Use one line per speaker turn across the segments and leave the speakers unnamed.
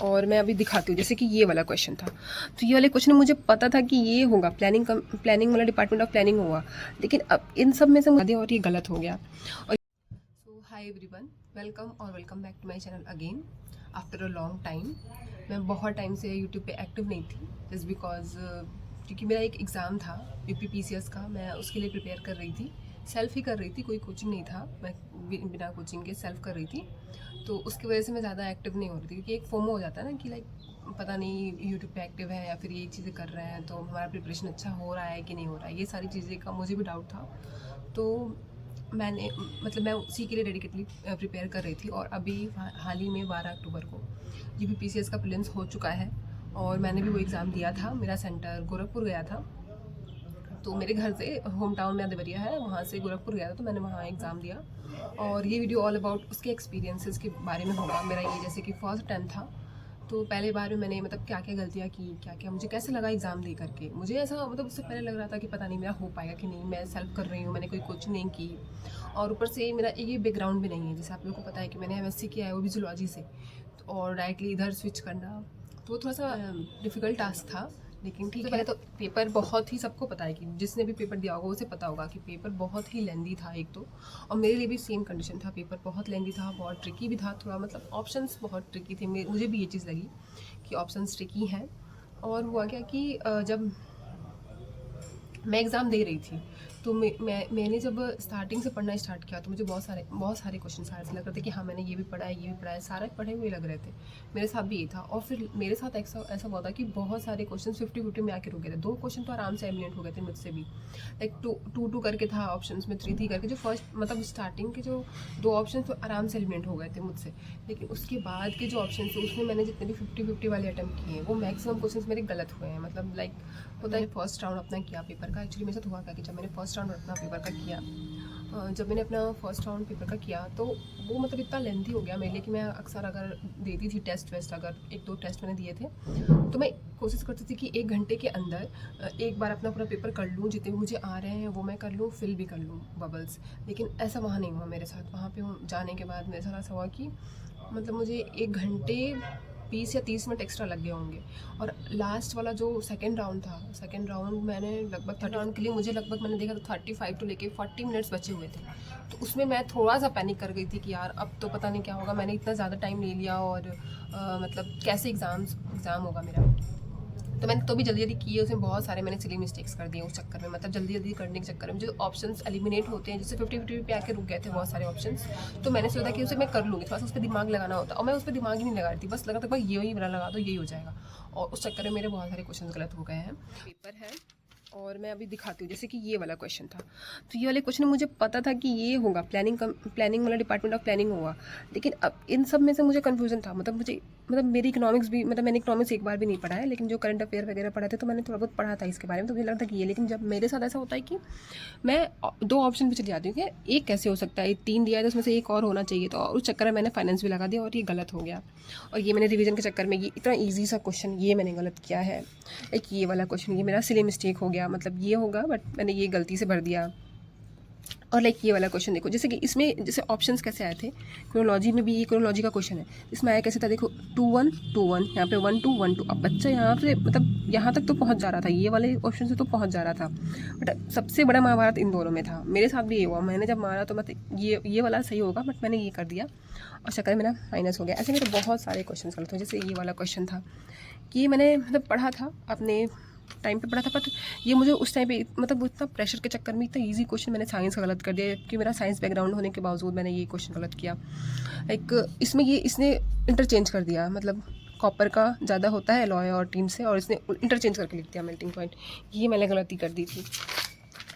और मैं अभी दिखाती हूँ। जैसे कि ये वाला क्वेश्चन था, तो ये वाले क्वेश्चन मुझे पता था कि ये होगा, प्लानिंग वाला डिपार्टमेंट ऑफ प्लानिंग होगा, लेकिन अब इन सब में से मुझे और ये गलत हो गया। और so hi everyone, welcome back to my channel again after a long time. मैं बहुत टाइम से यूट्यूब पे एक्टिव नहीं थी, जस्ट बिकॉज क्योंकि मेरा एक एग्ज़ाम था UPPCS का, मैं उसके लिए प्रिपेयर कर रही थी, सेल्फ ही कर रही थी, कोई कोचिंग नहीं था, मैं बिना कोचिंग के सेल्फ कर रही थी। तो उसकी वजह से मैं ज़्यादा एक्टिव नहीं हो रही थी, क्योंकि एक फोमो हो जाता है ना कि लाइक पता नहीं यूट्यूब पे एक्टिव है या फिर ये चीज़ें कर रहे हैं तो हमारा प्रिपरेशन अच्छा हो रहा है कि नहीं हो रहा है, ये सारी चीज़ें का मुझे भी डाउट था। तो मैंने मैं उसी के लिए डेडिकेटली प्रिपेयर कर रही थी। और अभी हाल ही में 12 अक्टूबर को UPPCS का प्रीलिम्स हो चुका है और मैंने भी वो एग्ज़ाम दिया था। मेरा सेंटर गोरखपुर गया था, तो मेरे घर से होम टाउन में देवरिया है, वहाँ से गोरखपुर गया था, तो मैंने वहाँ एग्ज़ाम दिया। और ये वीडियो ऑल अबाउट उसके एक्सपीरियंसेस के बारे में होगा मेरा। ये जैसे कि फर्स्ट अटैम्प्ट था, तो पहले बार में मैंने क्या क्या गलतियाँ की, क्या मुझे कैसे लगा एग्ज़ाम दे करके। मुझे ऐसा उससे पहले लग रहा था कि पता नहीं मेरा हो पाएगा कि नहीं, मैं सेल्फ कर रही हूँ, मैंने कोई कोचिंग नहीं की, और ऊपर से मेरा ये बैकग्राउंड भी नहीं है। जैसे आप लोगों को पता है कि मैंने MSc किया है, वो भी जूलॉजी से, और डायरेक्टली इधर स्विच करना तो थोड़ा सा डिफ़िकल्ट टास्क था। लेकिन ठीक है, तो पेपर बहुत ही, सबको पता है कि जिसने भी पेपर दिया होगा उसे पता होगा कि पेपर बहुत ही लेंदी था एक तो, और मेरे लिए भी सेम कंडीशन था, पेपर बहुत लेंदी था, बहुत ट्रिकी भी था थोड़ा, ऑप्शंस बहुत ट्रिकी थे। मुझे भी ये चीज़ लगी कि ऑप्शंस ट्रिकी हैं। और हुआ क्या कि जब मैं एग्ज़ाम दे रही थी, तो मैंने जब स्टार्टिंग से पढ़ना स्टार्ट किया तो मुझे बहुत सारे क्वेश्चन ऐसे लग रहे थे कि हाँ मैंने ये भी पढ़ा है, ये भी पढ़ा है, सारे पढ़े हुए लग रहे थे। मेरे साथ भी ये था, और फिर मेरे साथ ऐसा हुआ था कि बहुत सारे क्वेश्चन 50-50 में आके रुक गए थे। 2 क्वेश्चन तो आराम से एलिमिनेट हो गए थे मुझसे भी, लाइक 2-2 करके था ऑप्शन में, 3-3 करके, जो फर्स्ट स्टार्टिंग के जो 2 ऑप्शन तो आराम से एलिमिनेट हो गए थे मुझसे। लेकिन उसके बाद के जो ऑप्शन थे उसमें मैंने जितने भी 50-50 वाले अटैम्प्ट किए हैं, वो मैक्सिमम क्वेश्चन मेरे गलत हुए हैं। लाइक होता है, फर्स्ट राउंड अपना किया पेपर का। एक्चुअली मेरे साथ हुआ क्या कि जब मैंने फर्स्ट राउंड अपना पेपर का किया, जब मैंने अपना फर्स्ट राउंड पेपर का किया तो वो इतना लेंथी हो गया मेरे लिए कि मैं अक्सर अगर देती थी टेस्ट वेस्ट, अगर 1-2 टेस्ट मैंने दिए थे, तो मैं कोशिश करती थी कि 1 घंटे के अंदर एक बार अपना पूरा पेपर कर लूँ, जितने भी मुझे आ रहे हैं वो मैं कर लूँ, फिल भी कर लूँ बबल्स। लेकिन ऐसा वहाँ नहीं हुआ मेरे साथ। वहाँ पे जाने के बाद मेरे साथ ऐसा हुआ कि मुझे 1 घंटे 20 या 30 मिनट एक्स्ट्रा लग गए होंगे। और लास्ट वाला जो सेकंड राउंड था, सेकंड राउंड मैंने लगभग 30 राउंड के लिए मुझे लगभग मैंने देखा तो 35 टू लेके 40 मिनट्स बचे हुए थे। तो उसमें मैं थोड़ा सा पैनिक कर गई थी कि यार अब तो पता नहीं क्या होगा, मैंने इतना ज़्यादा टाइम ले लिया, और कैसे एग्ज़ाम होगा मेरा। तो मैंने तो भी जल्दी किए, उसमें बहुत सारे मैंने सिली मिस्टेक्स कर दिए उस चक्कर में, जल्दी करने के चक्कर में जो ऑप्शंस एलिमिनेट होते हैं, जैसे 50-50 पे आके रुक गए थे बहुत सारे ऑप्शंस। तो मैंने सोचा कि उसे मैं कर लूँगी, थोड़ा सा उस पर दिमाग लगाना होता, और मैं उस पर दिमाग ही नहीं लगा रही थी, बस लगा था भाई यही मेरा लगा दो, यही हो जाएगा। और उस चक्कर में मेरे बहुत सारे क्वेश्चन गलत हो गए हैं। पेपर है और मैं अभी दिखाती हूँ। जैसे कि ये वाला क्वेश्चन था, तो ये वाले क्वेश्चन मुझे पता था कि ये होगा, प्लानिंग वाला डिपार्टमेंट ऑफ प्लानिंग होगा, लेकिन अब इन सब में से मुझे कन्फ्यूजन था। मेरी इकोनॉमिक्स भी, मैंने इकोनॉमिक्स एक बार भी नहीं पढ़ा है, लेकिन जो करंट अफेयर वगैरह पढ़ा थे तो मैंने थोड़ा बहुत पढ़ा था इसके बारे में, तो मुझे लगता है कि ये। लेकिन जब मेरे साथ ऐसा होता है कि मैं 2 ऑप्शन पे चली जाती हूँ कि एक कैसे हो सकता है, 3 दिया है तो उसमें से एक और होना चाहिए, तो उस चक्कर में मैंने फाइनेंस भी लगा दिया और ये गलत हो गया। और ये मैंने रिवीजन के चक्कर में ये इतना ईजी सा क्वेश्चन ये मैंने गलत किया है। एक ये वाला क्वेश्चन, ये मेरा सिली मिस्टेक हो गया, ये होगा बट मैंने ये गलती से भर दिया। और ये वाला क्वेश्चन देखो, जैसे कि इसमें जैसे ऑप्शंस कैसे आए थे, क्रोनोलॉजी में भी ये क्रोनोलॉजी का क्वेश्चन है, इसमें आया कैसे था, देखो 2-1-2-1, यहाँ पे 1-2-1-2। अब बच्चा यहाँ से यहाँ तक तो पहुँच जा रहा था, ये वाले ऑप्शन से तो पहुँच जा रहा था, बट सबसे बड़ा महाभारत इन दोनों में था। मेरे साथ भी ये हुआ, मैंने जब मारा तो ये वाला सही होगा, बट मैंने ये कर दिया और चक्कर मेरा माइनस हो गया। ऐसे मेरे बहुत सारे क्वेश्चन गलत हुए। जैसे ये वाला क्वेश्चन था कि मैंने पढ़ा था अपने टाइम पे पढ़ा था, बट ये मुझे उस टाइम पे उतना प्रेशर के चक्कर में इतना इजी क्वेश्चन मैंने साइंस का गलत कर दिया, कि मेरा साइंस बैकग्राउंड होने के बावजूद मैंने ये क्वेश्चन गलत किया। इसमें इसने इंटरचेंज कर दिया, कॉपर का ज़्यादा होता है एलॉय और टीम से, और इसने इंटरचेंज करके लिख दिया मेल्टिंग पॉइंट। ये मैंने गलती कर दी थी।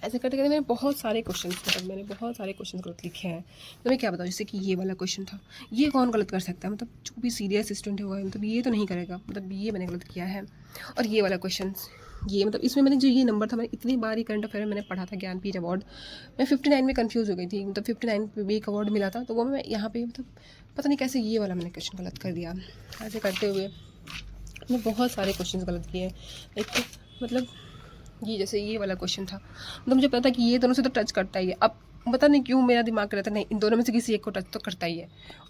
ऐसे करते करते मैंने बहुत सारे क्वेश्चन गलत लिखे हैं। तो मैं क्या बताऊँ, जैसे कि ये वाला क्वेश्चन था, ये कौन गलत कर सकता है, जो भी सीरियस स्टूडेंट होगा ये तो नहीं करेगा, ये मैंने गलत किया है। और ये वाला क्वेश्चन, ये इसमें मैंने जो ये नंबर था, मैंने इतनी बार ही करंट अफेयर मैंने पढ़ा था, ज्ञानपीठ अवार्ड, मैं 59 में कंफ्यूज हो गई थी। 59 पे भी एक अवार्ड मिला था, तो वो मैं यहाँ पे पता नहीं कैसे ये वाला मैंने क्वेश्चन गलत कर दिया। ऐसे करते हुए मैं बहुत सारे क्वेश्चन गलत किए हैं। ये जैसे ये वाला क्वेश्चन था, मुझे पता था कि ये दोनों से तो टच करता ही है, अब पता नहीं क्यों मेरा दिमाग कहता नहीं, इन दोनों में से किसी एक को टच तो करता ही है,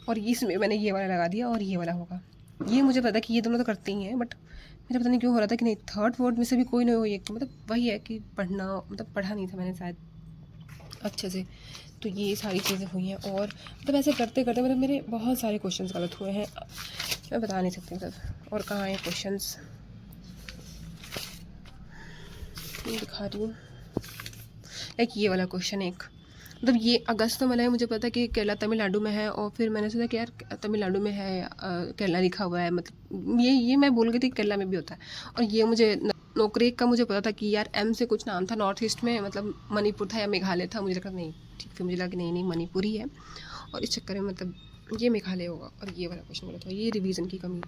और इसमें मैंने ये वाला लगा दिया और ये वाला होगा। ये मुझे पता है कि ये दोनों तो करते ही हैं, बट मुझे पता नहीं क्यों हो रहा था कि नहीं थर्ड फोर्थ में से भी कोई नहीं हो, एक तो मतलब वही है कि पढ़ना मतलब पढ़ा नहीं था मैंने शायद अच्छे से। तो ये सारी चीज़ें हुई हैं, और मतलब ऐसे करते करते मतलब मेरे बहुत सारे क्वेश्चंस गलत हुए हैं, मैं बता नहीं सकती मतलब। और कहाँ है क्वेश्चंस, दिखा रही हूँ। लाइक ये वाला क्वेश्चन एक, मतलब ये अगस्त में है, मुझे पता है कि केरला तमिलनाडु में है, और फिर मैंने सोचा कि यार तमिलनाडु में है, केरला लिखा हुआ है, मतलब ये मैं भूल गई थी केरला में भी होता है। और ये मुझे नोकरेक का मुझे पता था कि यार एम से कुछ नाम था नॉर्थ ईस्ट में, मतलब मणिपुर था या मेघालय था, मुझे लगा नहीं ठीक, फिर मुझे लगा कि नहीं मणिपुर ही है, और इस चक्कर में मतलब ये मेघालय होगा। और ये वाला क्वेश्चन गलत हुआ, ये रिवीजन की कमी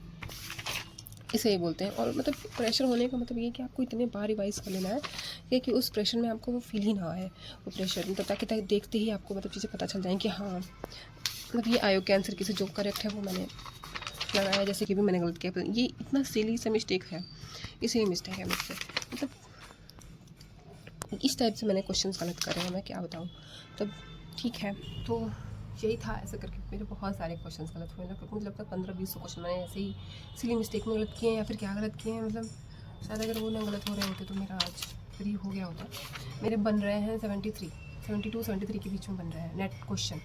इसे ये बोलते हैं। और मतलब प्रेशर होने का मतलब ये कि आपको इतने बार रिवाइज कर लेना है कि उस प्रेशर में आपको वो फील ही ना आए, वो प्रेशर मतलब ताकि देखते ही आपको मतलब चीज़ें पता चल जाएँ कि हाँ मतलब ये आयोग के आंसर की से जो करेक्ट है वो मैंने लगाया, जैसे कि भी मैंने गलत किया, पर ये इतना सिली सा मिस्टेक है, इसीलिए मिस्टेक है मुझसे, मतलब इस टाइप से मैंने क्वेश्चन गलत करे हैं, मैं क्या बताऊँ। तब ठीक है, तो यही था, ऐसे करके मेरे बहुत सारे क्वेश्चंस गलत हुए, मतलब मुझे लगता है 15-20 क्वेश्चन मैंने ऐसे ही सिली मिस्टेक में गलत किए हैं, या फिर क्या गलत किए हैं, मतलब शायद अगर वो ना गलत हो रहे होते तो मेरा आज फ्री हो गया होता। मेरे बन रहे हैं 72-73 के बीच में बन रहे हैं नेट क्वेश्चन,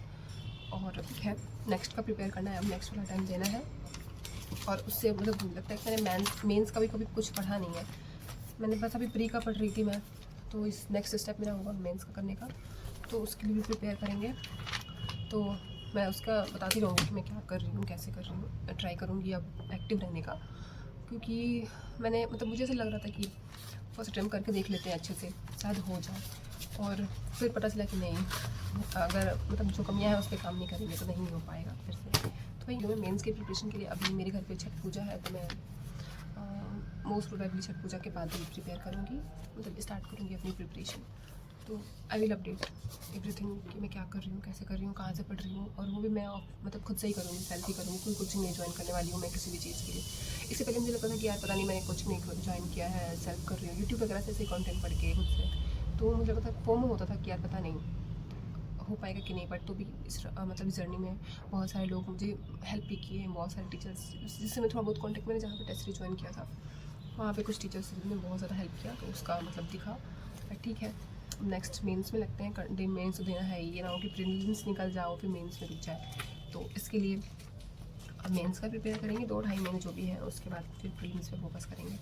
और ठीक है नेक्स्ट का प्रिपेयर करना है, अब नेक्स्ट वाला टाइम देना है। और उससे मतलब लगता है कि मैंने मेंस का भी कभी कुछ पढ़ा नहीं है, मैंने बस अभी प्री का पढ़ रही थी मैं, तो इस नेक्स्ट स्टेप मेरा होगा मेंस का करने का, तो उसके लिए भी प्रिपेयर करेंगे। तो मैं उसका बताती रहूँगी कि मैं क्या कर रही हूँ, कैसे कर रही हूँ, ट्राई करूँगी अब एक्टिव रहने का, क्योंकि मैंने मतलब मुझे ऐसा लग रहा था कि फर्स्ट अटेम्प्ट करके देख लेते हैं अच्छे से, शायद हो जाए, और फिर पता चला कि नहीं, अगर मतलब जो कमियाँ हैं उस पर काम नहीं करेंगे तो नहीं हो पाएगा फिर से। तो भाई मैं मेंस की प्रिपरेशन के लिए अभी मेरे घर पे छठ पूजा है, तो मैं मोस्ट प्रोबेबली छठ पूजा के बाद ही प्रिपेयर करूँगी, मतलब स्टार्ट करूँगी अपनी प्रिपरेशन। तो आई विल अपडेट एवरीथिंग कि मैं क्या कर रही हूँ, कैसे कर रही हूँ, कहाँ से पढ़ रही हूँ, और वो भी मैं मतलब खुद से ही करूँगी, सेल्फ ही करूँगी, कोई कोचिंग नहीं ज्वाइन करने वाली हूँ मैं किसी भी चीज़ के लिए। इससे पहले मुझे लगता था कि यार पता नहीं मैंने कोचिंग नहीं ज्वाइन किया है, सेल्फ कर रही हूँ यूट्यूब वगैरह से ऐसे कंटेंट पढ़ के खुद से, तो मुझे पता फोमो होता था कि यार पता नहीं हो पाएगा कि नहीं, बट तो भी इस मतलब इस जर्नी में बहुत सारे लोग मुझे हेल्प भी किए हैं, बहुत सारे टीचर्स जिससे मैं थोड़ा बहुत कॉन्टेक्ट, मैंने जहाँ पे टेस्ट ज्वाइन किया था वहाँ पे कुछ टीचर्स ने बहुत ज़्यादा हेल्प किया, तो उसका मतलब दिखा। बट ठीक है, नेक्स्ट मेंस में लगते हैं, मेंस तो देना है, ये ना हो कि प्रीलिम्स निकल जाओ फिर मेंस में रुक जाए, तो इसके लिए अब मेंस का प्रिपेयर करेंगे 2-2.5 महीने जो भी है, उसके बाद फिर प्रीलिम्स पे फोकस करेंगे,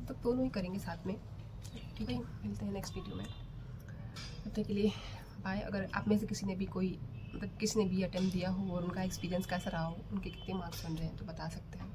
तो दोनों ही करेंगे साथ में। ठीक है, मिलते हैं नेक्स्ट वीडियो में, तब तक के लिए बाय। अगर आप में से किसी ने भी कोई मतलब किसी ने भी अटेम्प्ट दिया हो और उनका एक्सपीरियंस कैसा रहा हो, उनके कितने मार्क्स बन रहे हैं, तो बता सकते हैं।